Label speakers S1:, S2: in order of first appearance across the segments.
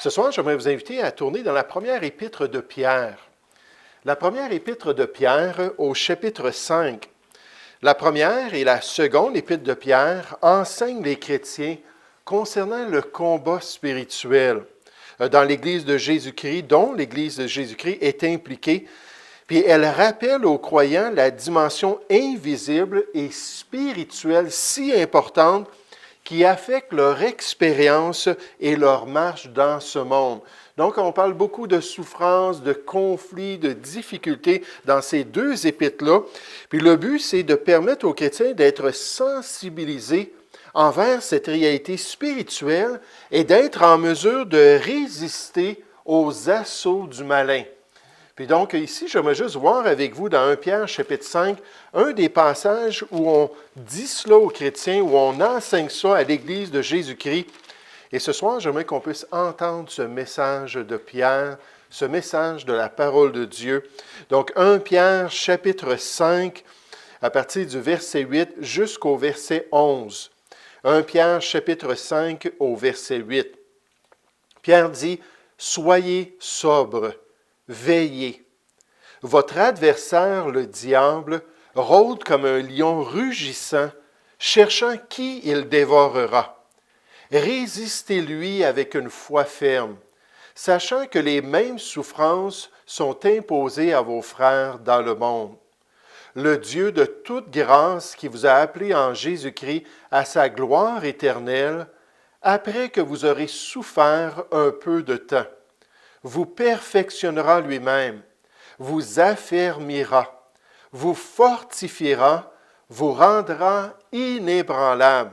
S1: Ce soir, j'aimerais vous inviter à tourner dans la première épître de Pierre. La première épître de Pierre au chapitre 5. La première et la seconde épître de Pierre enseignent les chrétiens concernant le combat spirituel dans l'Église de Jésus-Christ, dont l'Église de Jésus-Christ est impliquée. Puis elle rappelle aux croyants la dimension invisible et spirituelle si importante qui affectent leur expérience et leur marche dans ce monde. Donc, on parle beaucoup de souffrances, de conflits, de difficultés dans ces deux épîtres-là. Puis le but, c'est de permettre aux chrétiens d'être sensibilisés envers cette réalité spirituelle et d'être en mesure de résister aux assauts du malin. Puis donc, ici, j'aimerais juste voir avec vous dans 1 Pierre, chapitre 5, un des passages où on dit cela aux chrétiens, où on enseigne ça à l'Église de Jésus-Christ. Et ce soir, j'aimerais qu'on puisse entendre ce message de Pierre, ce message de la parole de Dieu. Donc, 1 Pierre, chapitre 5, à partir du verset 8 jusqu'au verset 11. 1 Pierre, chapitre 5, au verset 8. Pierre dit, « Soyez sobres. Veillez. Votre adversaire, le diable, rôde comme un lion rugissant, cherchant qui il dévorera. Résistez-lui avec une foi ferme, sachant que les mêmes souffrances sont imposées à vos frères dans le monde. Le Dieu de toute grâce qui vous a appelés en Jésus-Christ à sa gloire éternelle, après que vous aurez souffert un peu de temps, vous perfectionnera lui-même, vous affermira, vous fortifiera, vous rendra inébranlable.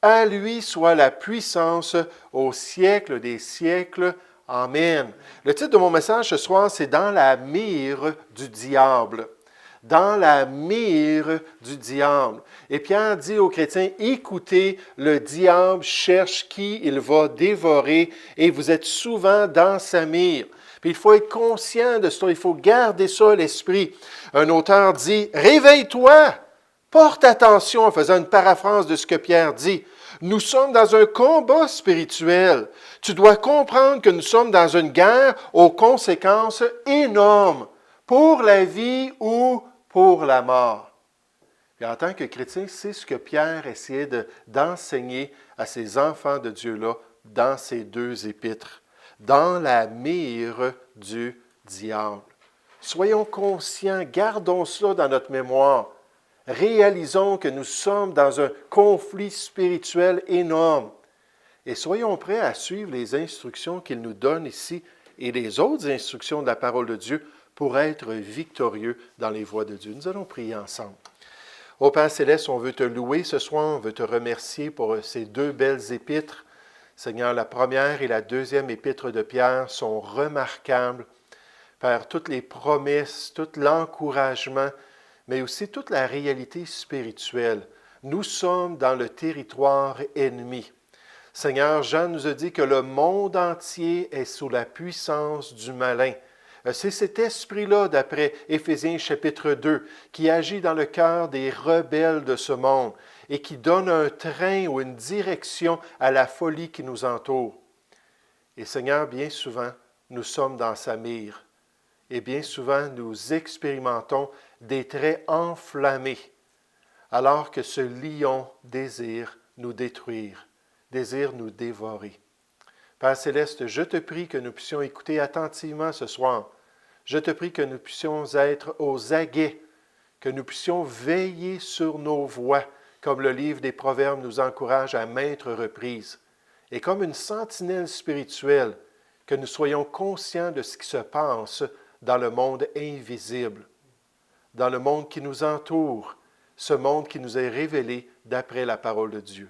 S1: À lui soit la puissance au siècle des siècles. Amen. Le titre de mon message ce soir, c'est « Dans la mire du diable ». Dans la mire du diable. Et Pierre dit aux chrétiens, écoutez, le diable cherche qui il va dévorer et vous êtes souvent dans sa mire. Puis il faut être conscient de ça, il faut garder ça à l'esprit. Un auteur dit, réveille-toi, porte attention en faisant une paraphrase de ce que Pierre dit. Nous sommes dans un combat spirituel. Tu dois comprendre que nous sommes dans une guerre aux conséquences énormes. Pour la vie ou pour la mort. Et en tant que chrétien, c'est ce que Pierre essayait d'enseigner à ces enfants de Dieu-là dans ces deux épîtres, dans la mire du diable. Soyons conscients, gardons cela dans notre mémoire. Réalisons que nous sommes dans un conflit spirituel énorme. Et soyons prêts à suivre les instructions qu'il nous donne ici et les autres instructions de la parole de Dieu pour être victorieux dans les voies de Dieu. Nous allons prier ensemble. Ô Père Céleste, on veut te louer ce soir, on veut te remercier pour ces deux belles épîtres. Seigneur, la première et la deuxième épître de Pierre sont remarquables. Père, toutes les promesses, tout l'encouragement, mais aussi toute la réalité spirituelle. Nous sommes dans le territoire ennemi. Seigneur, Jean nous a dit que le monde entier est sous la puissance du malin. C'est cet esprit-là, d'après Éphésiens chapitre 2, qui agit dans le cœur des rebelles de ce monde et qui donne un train ou une direction à la folie qui nous entoure. Et Seigneur, bien souvent, nous sommes dans sa mire. Et bien souvent, nous expérimentons des traits enflammés, alors que ce lion désire nous détruire, désire nous dévorer. Père Céleste, je te prie que nous puissions écouter attentivement ce soir. Je te prie que nous puissions être aux aguets, que nous puissions veiller sur nos voies, comme le livre des Proverbes nous encourage à maintes reprises. Et comme une sentinelle spirituelle, que nous soyons conscients de ce qui se passe dans le monde invisible, dans le monde qui nous entoure, ce monde qui nous est révélé d'après la parole de Dieu.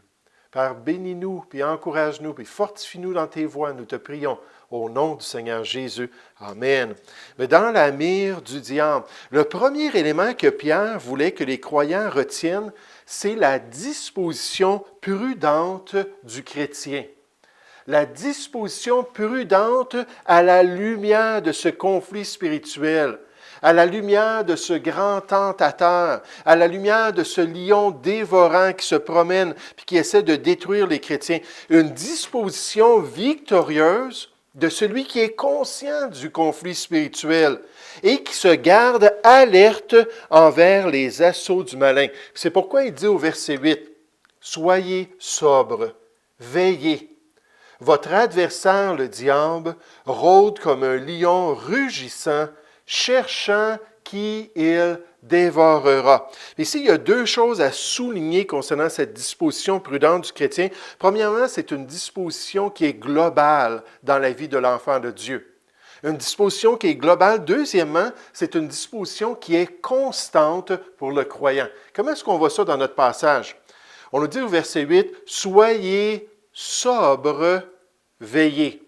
S1: Père, bénis-nous, puis encourage-nous, puis fortifie-nous dans tes voies, nous te prions, au nom du Seigneur Jésus. Amen. Mais dans la mire du diable, le premier élément que Pierre voulait que les croyants retiennent, c'est la disposition prudente du chrétien. La disposition prudente à la lumière de ce conflit spirituel, à la lumière de ce grand tentateur, à la lumière de ce lion dévorant qui se promène et qui essaie de détruire les chrétiens. Une disposition victorieuse de celui qui est conscient du conflit spirituel et qui se garde alerte envers les assauts du malin. C'est pourquoi il dit au verset 8, « Soyez sobres, veillez. Votre adversaire, le diable, rôde comme un lion rugissant, cherchant qui il dévorera. » Ici, il y a deux choses à souligner concernant cette disposition prudente du chrétien. Premièrement, c'est une disposition qui est globale dans la vie de l'enfant de Dieu. Une disposition qui est globale. Deuxièmement, c'est une disposition qui est constante pour le croyant. Comment est-ce qu'on voit ça dans notre passage? On nous dit au verset 8, « Soyez sobres, veillez. »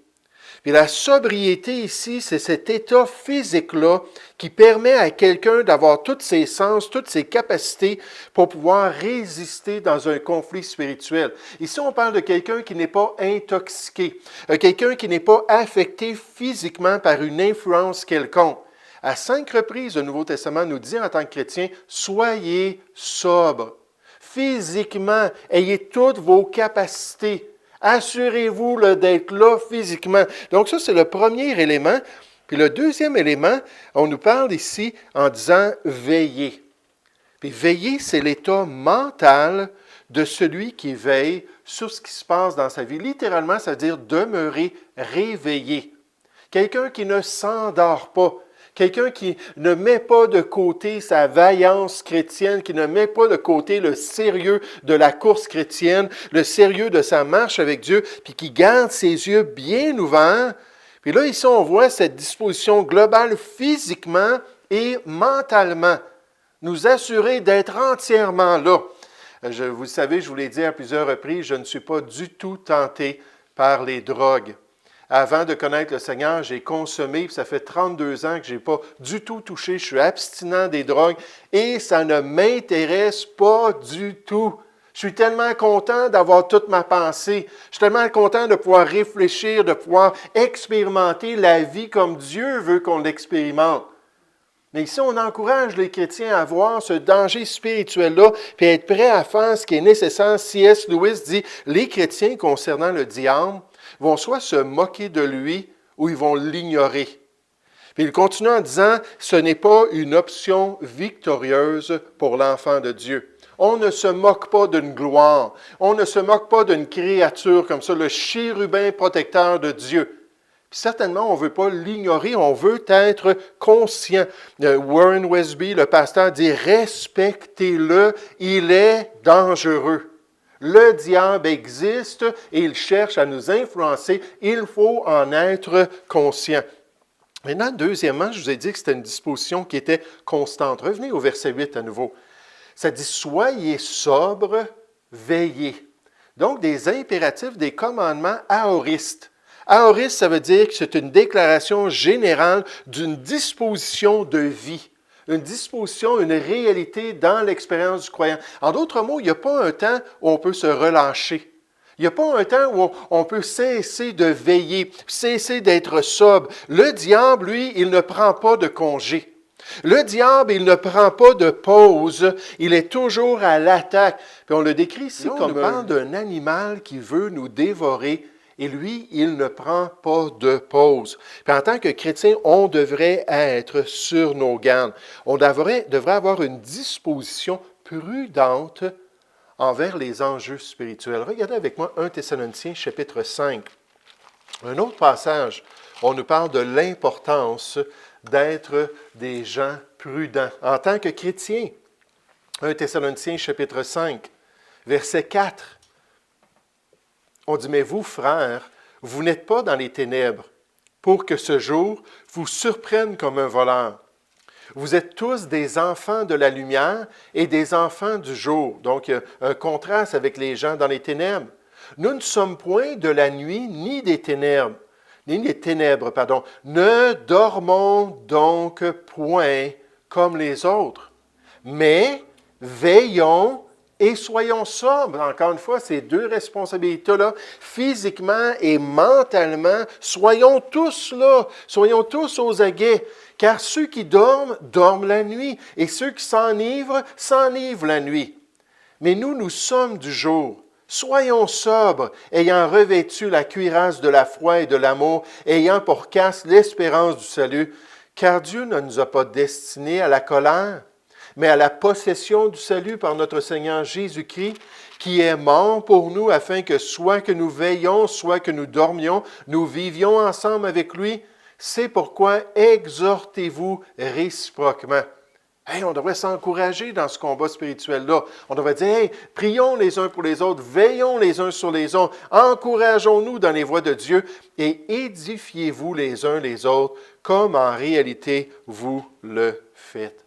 S1: Puis la sobriété ici, c'est cet état physique-là qui permet à quelqu'un d'avoir tous ses sens, toutes ses capacités pour pouvoir résister dans un conflit spirituel. Ici, on parle de quelqu'un qui n'est pas intoxiqué, quelqu'un qui n'est pas affecté physiquement par une influence quelconque. À 5 reprises, le Nouveau Testament nous dit en tant que chrétien, « Soyez sobres. » Physiquement, ayez toutes vos capacités. Assurez-vous d'être là physiquement. Donc ça, c'est le premier élément. Puis le deuxième élément, on nous parle ici en disant « veiller ». Puis veiller, c'est l'état mental de celui qui veille sur ce qui se passe dans sa vie. Littéralement, ça veut dire demeurer réveillé. Quelqu'un qui ne s'endort pas. Quelqu'un qui ne met pas de côté sa vaillance chrétienne, qui ne met pas de côté le sérieux de la course chrétienne, le sérieux de sa marche avec Dieu, puis qui garde ses yeux bien ouverts. Puis là, ici, on voit cette disposition globale physiquement et mentalement. Nous assurer d'être entièrement là. Vous le savez, je vous l'ai dit à plusieurs reprises, je ne suis pas du tout tenté par les drogues. Avant de connaître le Seigneur, j'ai consommé, puis ça fait 32 ans que je n'ai pas du tout touché, je suis abstinent des drogues et ça ne m'intéresse pas du tout. Je suis tellement content d'avoir toute ma pensée. Je suis tellement content de pouvoir réfléchir, de pouvoir expérimenter la vie comme Dieu veut qu'on l'expérimente. Mais ici, on encourage les chrétiens à voir ce danger spirituel-là, puis à être prêts à faire ce qui est nécessaire. C.S. Lewis dit, les chrétiens concernant le diable vont soit se moquer de lui ou ils vont l'ignorer. Puis il continue en disant, ce n'est pas une option victorieuse pour l'enfant de Dieu. On ne se moque pas d'une gloire. On ne se moque pas d'une créature comme ça, le chérubin protecteur de Dieu. Puis certainement, on ne veut pas l'ignorer, on veut être conscient. Warren Wiersbe, le pasteur, dit « Respectez-le, il est dangereux. » Le diable existe et il cherche à nous influencer. Il faut en être conscient. Maintenant, deuxièmement, je vous ai dit que c'était une disposition qui était constante. Revenez au verset 8 à nouveau. Ça dit « Soyez sobres, veillez ». Donc, des impératifs, des commandements aoristes. Aoriste, ça veut dire que c'est une déclaration générale d'une disposition de vie. Une disposition, une réalité dans l'expérience du croyant. En d'autres mots, il n'y a pas un temps où on peut se relâcher. Il n'y a pas un temps où on peut cesser de veiller, cesser d'être sobre. Le diable, lui, il ne prend pas de congé. Le diable, il ne prend pas de pause. Il est toujours à l'attaque. Puis on le décrit ici comme on parle d'un animal qui veut nous dévorer. Et lui, il ne prend pas de pause. Puis en tant que chrétien, on devrait être sur nos gardes. On devrait avoir une disposition prudente envers les enjeux spirituels. Regardez avec moi 1 Thessaloniciens chapitre 5. Un autre passage, on nous parle de l'importance d'être des gens prudents. En tant que chrétien, 1 Thessaloniciens chapitre 5, verset 4. On dit, mais vous, frères, vous n'êtes pas dans les ténèbres, pour que ce jour vous surprenne comme un voleur. Vous êtes tous des enfants de la lumière et des enfants du jour. Donc, il y a un contraste avec les gens dans les ténèbres. Nous ne sommes point de la nuit ni des ténèbres. Ne dormons donc point comme les autres, mais veillons et soyons sobres. Encore une fois, ces deux responsabilités-là, physiquement et mentalement, soyons tous là, soyons tous aux aguets, car ceux qui dorment, dorment la nuit, et ceux qui s'enivrent la nuit. Mais nous sommes du jour. Soyons sobres, ayant revêtu la cuirasse de la foi et de l'amour, ayant pour casque l'espérance du salut, car Dieu ne nous a pas destinés à la colère, mais à la possession du salut par notre Seigneur Jésus-Christ, qui est mort pour nous, afin que soit que nous veillions, soit que nous dormions, nous vivions ensemble avec lui. C'est pourquoi exhortez-vous réciproquement. Hey, on devrait s'encourager dans ce combat spirituel-là. On devrait dire, hey, prions les uns pour les autres, veillons les uns sur les autres, encourageons-nous dans les voies de Dieu et édifiez-vous les uns les autres comme en réalité vous le faites.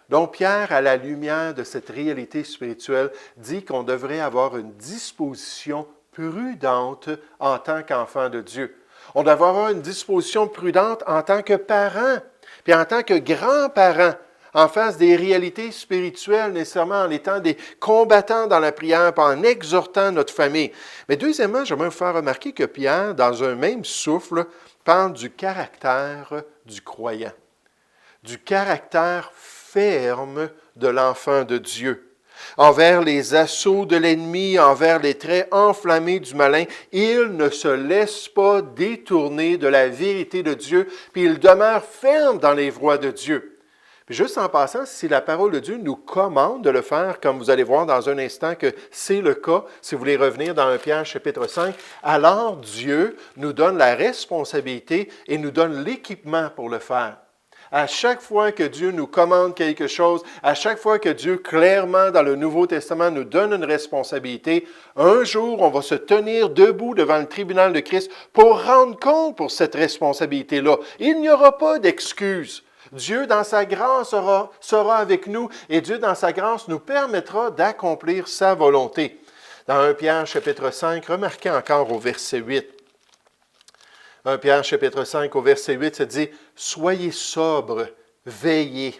S1: Donc Pierre, à la lumière de cette réalité spirituelle, dit qu'on devrait avoir une disposition prudente en tant qu'enfant de Dieu. On devrait avoir une disposition prudente en tant que parent, puis en tant que grands-parents, en face des réalités spirituelles, nécessairement en étant des combattants dans la prière, puis en exhortant notre famille. Mais deuxièmement, j'aimerais vous faire remarquer que Pierre, dans un même souffle, parle du caractère du croyant, du caractère ferme de l'enfant de Dieu. Envers les assauts de l'ennemi, envers les traits enflammés du malin, il ne se laisse pas détourner de la vérité de Dieu, puis il demeure ferme dans les voies de Dieu. Puis juste en passant, si la parole de Dieu nous commande de le faire, comme vous allez voir dans un instant que c'est le cas, si vous voulez revenir dans 1 Pierre chapitre 5, alors Dieu nous donne la responsabilité et nous donne l'équipement pour le faire. À chaque fois que Dieu nous commande quelque chose, à chaque fois que Dieu clairement dans le Nouveau Testament nous donne une responsabilité, un jour on va se tenir debout devant le tribunal de Christ pour rendre compte pour cette responsabilité-là. Il n'y aura pas d'excuse. Dieu, dans sa grâce, sera avec nous et Dieu, dans sa grâce, nous permettra d'accomplir sa volonté. Dans 1 Pierre chapitre 5, remarquez encore au verset 8. 1 Pierre chapitre 5 au verset 8, ça dit « Soyez sobres, veillez.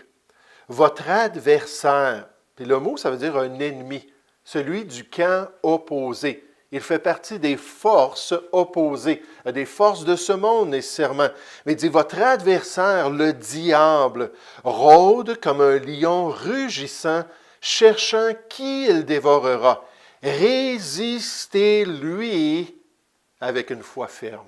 S1: Votre adversaire », puis le mot, ça veut dire un ennemi, celui du camp opposé. Il fait partie des forces opposées, des forces de ce monde nécessairement. Mais il dit, votre adversaire, le diable, rôde comme un lion rugissant, cherchant qui il dévorera. Résistez-lui avec une foi ferme.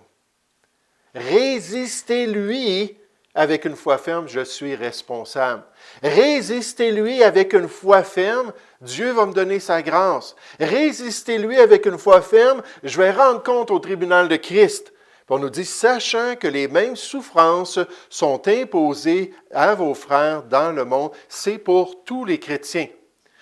S1: Résistez-lui avec une foi ferme, je suis responsable. Résistez-lui avec une foi ferme, Dieu va me donner sa grâce. Résistez-lui avec une foi ferme, je vais rendre compte au tribunal de Christ. Puis on nous dit, sachant que les mêmes souffrances sont imposées à vos frères dans le monde, c'est pour tous les chrétiens.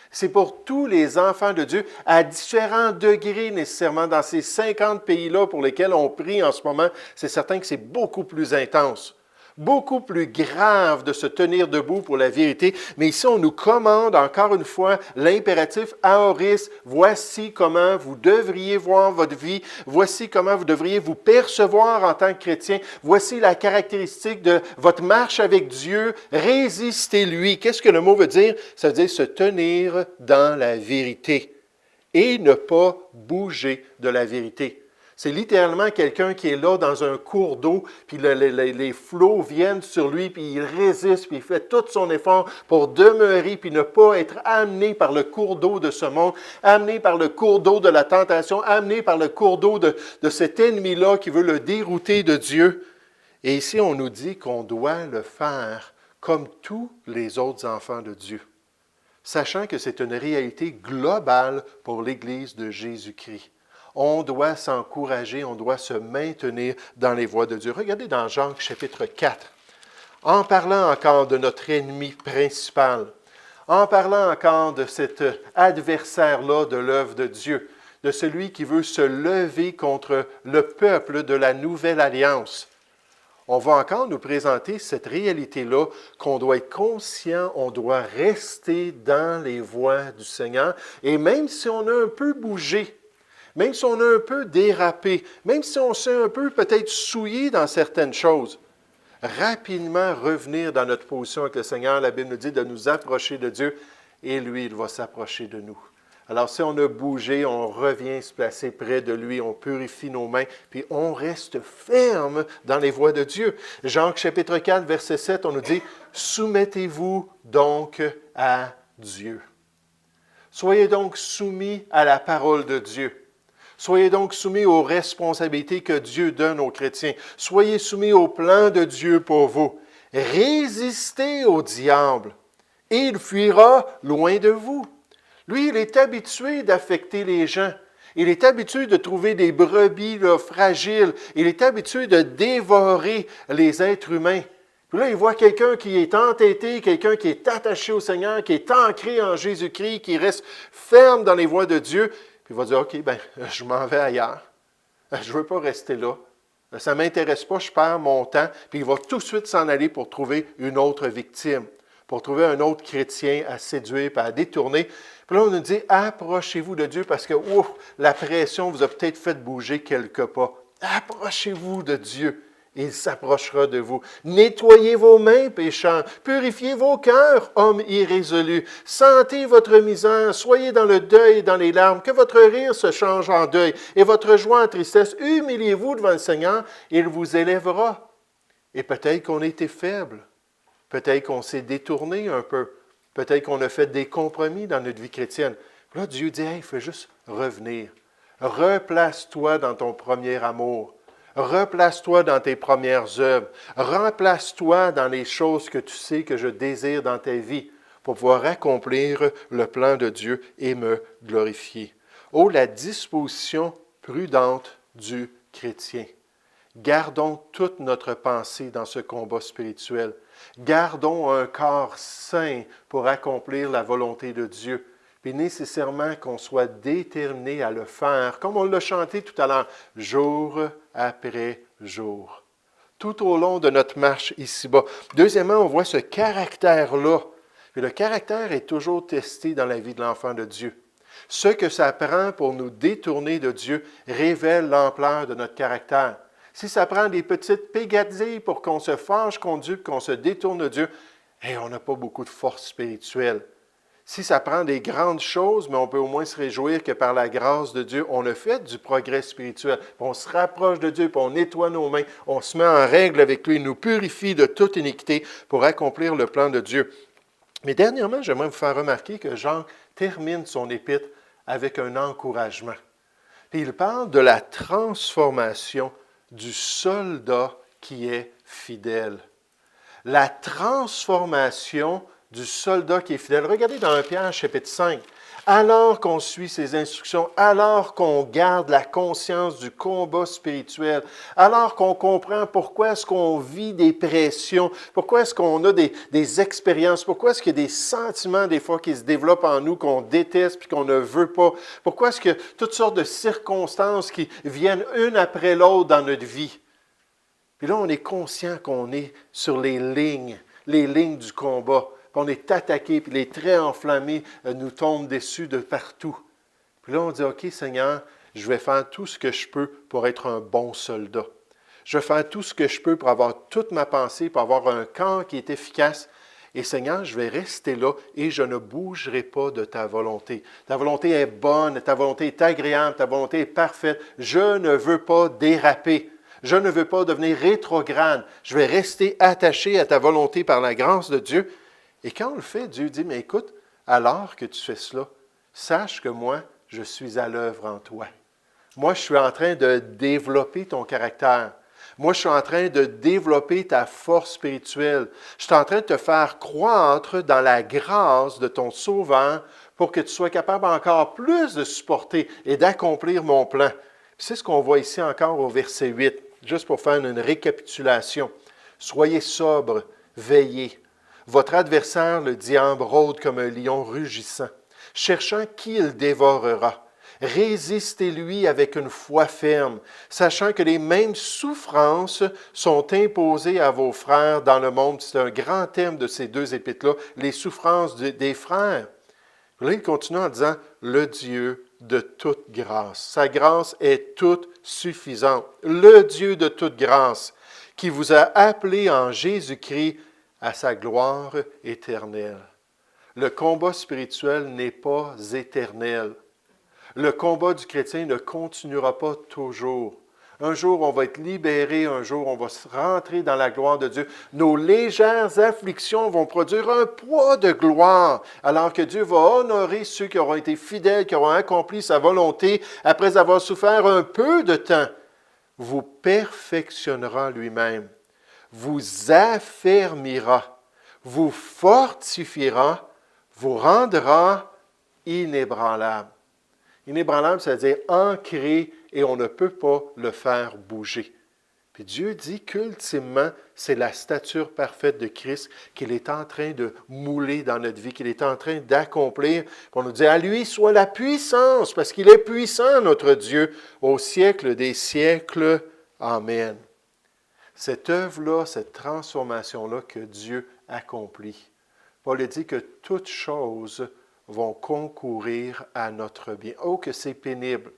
S1: C'est pour tous les enfants de Dieu, à différents degrés nécessairement, dans ces 50 pays-là pour lesquels on prie en ce moment, c'est certain que c'est beaucoup plus intense. Beaucoup plus grave de se tenir debout pour la vérité. Mais ici, on nous commande encore une fois l'impératif aoris. Voici comment vous devriez voir votre vie. Voici comment vous devriez vous percevoir en tant que chrétien. Voici la caractéristique de votre marche avec Dieu. Résistez-lui. Qu'est-ce que le mot veut dire? Ça veut dire se tenir dans la vérité et ne pas bouger de la vérité. C'est littéralement quelqu'un qui est là dans un cours d'eau, puis les flots viennent sur lui, puis il résiste, puis il fait tout son effort pour demeurer, puis ne pas être amené par le cours d'eau de ce monde, amené par le cours d'eau de la tentation, amené par le cours d'eau de cet ennemi-là qui veut le dérouter de Dieu. Et ici, on nous dit qu'on doit le faire comme tous les autres enfants de Dieu, sachant que c'est une réalité globale pour l'Église de Jésus-Christ. On doit s'encourager, on doit se maintenir dans les voies de Dieu. Regardez dans Jean chapitre 4, en parlant encore de notre ennemi principal, en parlant encore de cet adversaire-là de l'œuvre de Dieu, de celui qui veut se lever contre le peuple de la nouvelle alliance. On va encore nous présenter cette réalité-là qu'on doit être conscient, on doit rester dans les voies du Seigneur. Et même si on a un peu bougé, même si on a un peu dérapé, même si on s'est un peu peut-être souillé dans certaines choses, rapidement revenir dans notre position avec le Seigneur. La Bible nous dit de nous approcher de Dieu et lui, il va s'approcher de nous. Alors si on a bougé, on revient se placer près de lui, on purifie nos mains, puis on reste ferme dans les voies de Dieu. Jean chapitre 4, verset 7, on nous dit « Soumettez-vous donc à Dieu ». Soyez donc soumis à la parole de Dieu. Soyez donc soumis aux responsabilités que Dieu donne aux chrétiens. Soyez soumis au plan de Dieu pour vous. Résistez au diable et il fuira loin de vous. Lui, il est habitué d'affecter les gens. Il est habitué de trouver des brebis là, fragiles. Il est habitué de dévorer les êtres humains. Puis là, il voit quelqu'un qui est entêté, quelqu'un qui est attaché au Seigneur, qui est ancré en Jésus-Christ, qui reste ferme dans les voies de Dieu. Puis il va dire, OK, je m'en vais ailleurs. Je ne veux pas rester là. Ça ne m'intéresse pas, je perds mon temps. Puis il va tout de suite s'en aller pour trouver une autre victime, pour trouver un autre chrétien à séduire et à détourner. Puis là, on nous dit, approchez-vous de Dieu parce que la pression vous a peut-être fait bouger quelques pas. Approchez-vous de Dieu. Il s'approchera de vous. Nettoyez vos mains, pécheurs. Purifiez vos cœurs, hommes irrésolus. Sentez votre misère. Soyez dans le deuil et dans les larmes. Que votre rire se change en deuil et votre joie en tristesse. Humiliez-vous devant le Seigneur et il vous élèvera. Et peut-être qu'on a été faible. Peut-être qu'on s'est détourné un peu. Peut-être qu'on a fait des compromis dans notre vie chrétienne. Là, Dieu dit, il faut juste revenir. Replace-toi dans ton premier amour. Replace-toi dans tes premières œuvres. Remplace-toi dans les choses que tu sais que je désire dans ta vie pour pouvoir accomplir le plan de Dieu et me glorifier. Oh, la disposition prudente du chrétien. Gardons toute notre pensée dans ce combat spirituel. Gardons un corps sain pour accomplir la volonté de Dieu. Puis nécessairement qu'on soit déterminé à le faire, comme on l'a chanté tout à l'heure, jour après jour, tout au long de notre marche ici-bas. Deuxièmement, on voit ce caractère-là. Puis le caractère est toujours testé dans la vie de l'enfant de Dieu. Ce que ça prend pour nous détourner de Dieu révèle l'ampleur de notre caractère. Si ça prend des petites pégadilles pour qu'on se fâche contre Dieu, qu'on se détourne de Dieu, on n'a pas beaucoup de force spirituelle. Si ça prend des grandes choses, mais on peut au moins se réjouir que par la grâce de Dieu, on a fait du progrès spirituel. On se rapproche de Dieu, puis on nettoie nos mains, on se met en règle avec lui, il nous purifie de toute iniquité pour accomplir le plan de Dieu. Mais dernièrement, j'aimerais vous faire remarquer que Jean termine son épître avec un encouragement. Puis il parle de la transformation du soldat qui est fidèle. La transformation du soldat qui est fidèle. Regardez dans 1 Pierre, chapitre 5. Alors qu'on suit ses instructions, alors qu'on garde la conscience du combat spirituel, alors qu'on comprend pourquoi est-ce qu'on vit des pressions, pourquoi est-ce qu'on a des expériences, pourquoi est-ce qu'il y a des sentiments des fois qui se développent en nous qu'on déteste puis qu'on ne veut pas, pourquoi est-ce qu'il y a toutes sortes de circonstances qui viennent une après l'autre dans notre vie. Puis là, on est conscient qu'on est sur les lignes du combat. On est attaqué, puis les traits enflammés nous tombent dessus de partout. Puis là, on dit, OK, Seigneur, je vais faire tout ce que je peux pour être un bon soldat. Je vais faire tout ce que je peux pour avoir toute ma pensée, pour avoir un corps qui est efficace. Et Seigneur, je vais rester là et je ne bougerai pas de ta volonté. Ta volonté est bonne, ta volonté est agréable, ta volonté est parfaite. Je ne veux pas déraper. Je ne veux pas devenir rétrograde. Je vais rester attaché à ta volonté par la grâce de Dieu. Et quand on le fait, Dieu dit, mais écoute, alors que tu fais cela, sache que moi, je suis à l'œuvre en toi. Moi, je suis en train de développer ton caractère. Moi, je suis en train de développer ta force spirituelle. Je suis en train de te faire croître dans la grâce de ton Sauveur pour que tu sois capable encore plus de supporter et d'accomplir mon plan. C'est ce qu'on voit ici encore au verset 8, juste pour faire une récapitulation. Soyez sobres, veillez. Votre adversaire, le diable, rôde comme un lion rugissant, cherchant qui il dévorera. Résistez-lui avec une foi ferme, sachant que les mêmes souffrances sont imposées à vos frères dans le monde. C'est un grand thème de ces deux épîtres-là, les souffrances des frères. Là, il continue en disant, le Dieu de toute grâce. Sa grâce est toute suffisante. Le Dieu de toute grâce, qui vous a appelé en Jésus-Christ à sa gloire éternelle. Le combat spirituel n'est pas éternel. Le combat du chrétien ne continuera pas toujours. Un jour, on va être libéré. Un jour, on va rentrer dans la gloire de Dieu. Nos légères afflictions vont produire un poids de gloire, alors que Dieu va honorer ceux qui auront été fidèles, qui auront accompli sa volonté après avoir souffert un peu de temps. Vous perfectionnera lui-même, vous affermira, vous fortifiera, vous rendra inébranlable. Inébranlable, c'est-à-dire ancré et on ne peut pas le faire bouger. Puis Dieu dit qu'ultimement, c'est la stature parfaite de Christ qu'il est en train de mouler dans notre vie, qu'il est en train d'accomplir. Puis on nous dit, à lui soit la puissance, parce qu'il est puissant, notre Dieu, au siècle des siècles. Amen. Cette œuvre-là, cette transformation-là que Dieu accomplit, Paul dit que toutes choses vont concourir à notre bien. Oh, que c'est pénible!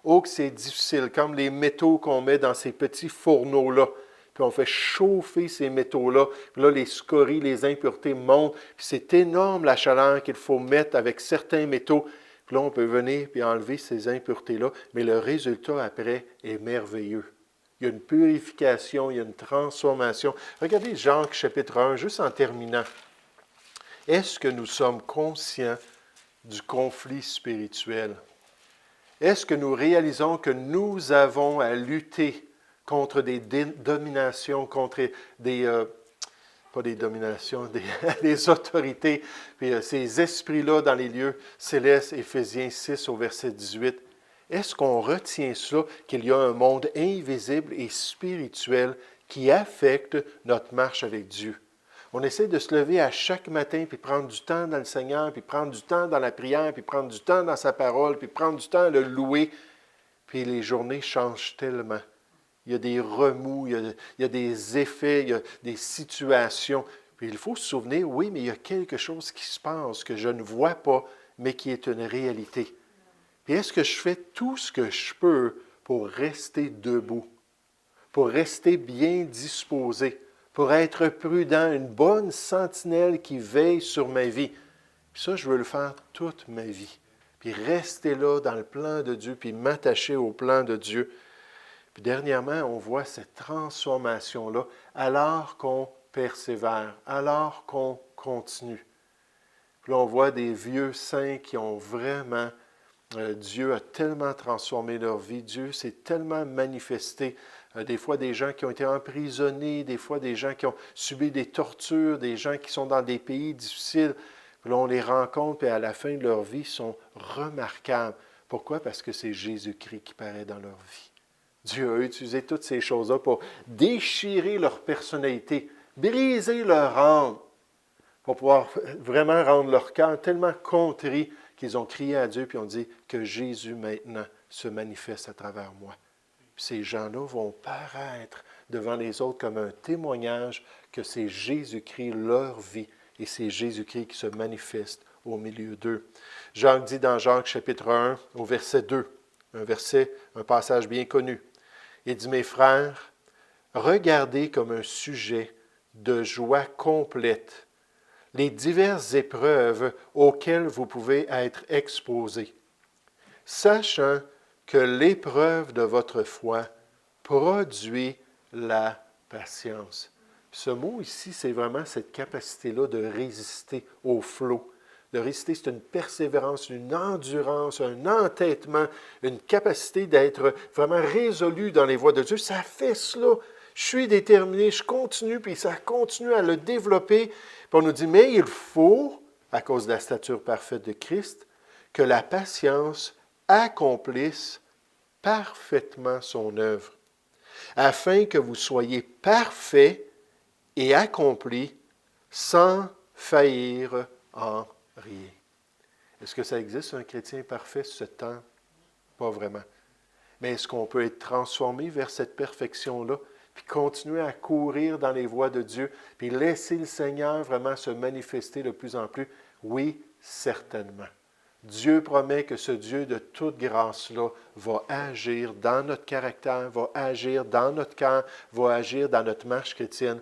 S1: Oh, que c'est difficile, comme les métaux qu'on met dans ces petits fourneaux-là. Puis on fait chauffer ces métaux-là. Puis là, les scories, les impuretés montent. Puis c'est énorme la chaleur qu'il faut mettre avec certains métaux. Puis là, on peut venir puis enlever ces impuretés-là. Mais le résultat après est merveilleux. Il y a une purification, il y a une transformation. Regardez Jacques chapitre 1, juste en terminant. Est-ce que nous sommes conscients du conflit spirituel? Est-ce que nous réalisons que nous avons à lutter contre des dominations, contre pas des dominations, des autorités, puis ces esprits-là dans les lieux célestes, Éphésiens 6 au verset 18. Est-ce qu'on retient ça, qu'il y a un monde invisible et spirituel qui affecte notre marche avec Dieu? On essaie de se lever à chaque matin, puis prendre du temps dans le Seigneur, puis prendre du temps dans la prière, puis prendre du temps dans sa parole, puis prendre du temps à le louer. Puis les journées changent tellement. Il y a des remous, il y a des effets, il y a des situations. Puis il faut se souvenir, oui, mais il y a quelque chose qui se passe que je ne vois pas, mais qui est une réalité. Puis est-ce que je fais tout ce que je peux pour rester debout, pour rester bien disposé, pour être prudent, une bonne sentinelle qui veille sur ma vie? Puis ça, je veux le faire toute ma vie. Puis rester là dans le plan de Dieu, puis m'attacher au plan de Dieu. Puis dernièrement, on voit cette transformation-là alors qu'on persévère, alors qu'on continue. Puis là, on voit des vieux saints qui ont vraiment... Dieu a tellement transformé leur vie. Dieu s'est tellement manifesté. Des fois, des gens qui ont été emprisonnés, des fois, des gens qui ont subi des tortures, des gens qui sont dans des pays difficiles. Puis là, on les rencontre, et à la fin de leur vie, ils sont remarquables. Pourquoi? Parce que c'est Jésus-Christ qui paraît dans leur vie. Dieu a utilisé toutes ces choses-là pour déchirer leur personnalité, briser leur âme, pour pouvoir vraiment rendre leur cœur tellement contrit qu'ils ont crié à Dieu puis ont dit que Jésus maintenant se manifeste à travers moi. Puis ces gens-là vont paraître devant les autres comme un témoignage que c'est Jésus-Christ leur vie et c'est Jésus-Christ qui se manifeste au milieu d'eux. Jacques dit dans Jacques chapitre 1 au verset 2, un passage bien connu. Il dit, mes frères, regardez comme un sujet de joie complète les diverses épreuves auxquelles vous pouvez être exposés, sachant que l'épreuve de votre foi produit la patience. Ce mot ici, c'est vraiment cette capacité-là de résister au flot. De résister, c'est une persévérance, une endurance, un entêtement, une capacité d'être vraiment résolu dans les voies de Dieu. Ça fait cela. Je suis déterminé, je continue, puis ça continue à le développer. Puis on nous dit, mais il faut, à cause de la stature parfaite de Christ, que la patience accomplisse parfaitement son œuvre, afin que vous soyez parfaits et accomplis sans faillir en rien. Est-ce que ça existe, un chrétien parfait, ce temps? Pas vraiment. Mais est-ce qu'on peut être transformé vers cette perfection-là, puis continuer à courir dans les voies de Dieu, puis laisser le Seigneur vraiment se manifester de plus en plus? Oui, certainement. Dieu promet que ce Dieu de toute grâce-là va agir dans notre caractère, va agir dans notre cœur, va agir dans notre marche chrétienne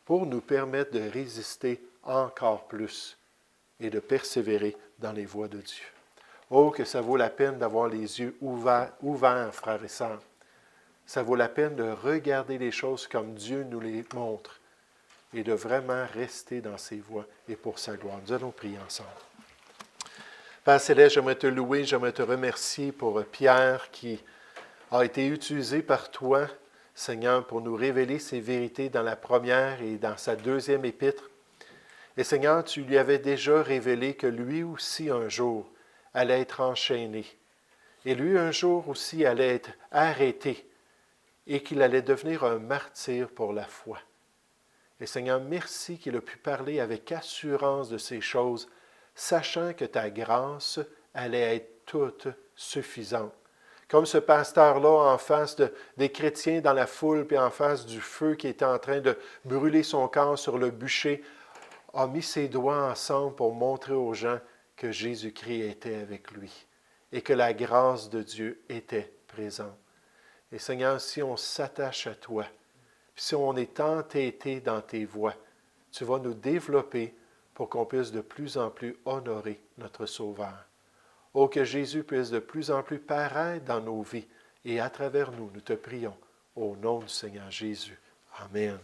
S1: pour nous permettre de résister encore plus et de persévérer dans les voies de Dieu. Oh, que ça vaut la peine d'avoir les yeux ouverts, frères et sœurs. Ça vaut la peine de regarder les choses comme Dieu nous les montre et de vraiment rester dans ses voies et pour sa gloire. Nous allons prier ensemble. Père Céleste, j'aimerais te louer, j'aimerais te remercier pour Pierre qui a été utilisé par toi, Seigneur, pour nous révéler ces vérités dans la première et dans sa deuxième épître. Et Seigneur, tu lui avais déjà révélé que lui aussi un jour allait être enchaîné. Et lui un jour aussi allait être arrêté et qu'il allait devenir un martyr pour la foi. Et Seigneur, merci qu'il a pu parler avec assurance de ces choses, sachant que ta grâce allait être toute suffisante. Comme ce pasteur-là en face des chrétiens dans la foule, puis en face du feu qui était en train de brûler son corps sur le bûcher, a mis ses doigts ensemble pour montrer aux gens que Jésus-Christ était avec lui et que la grâce de Dieu était présente. Et Seigneur, si on s'attache à toi, si on est entêté dans tes voies, tu vas nous développer pour qu'on puisse de plus en plus honorer notre Sauveur. Oh, que Jésus puisse de plus en plus paraître dans nos vies et à travers nous, nous te prions, au nom du Seigneur Jésus. Amen.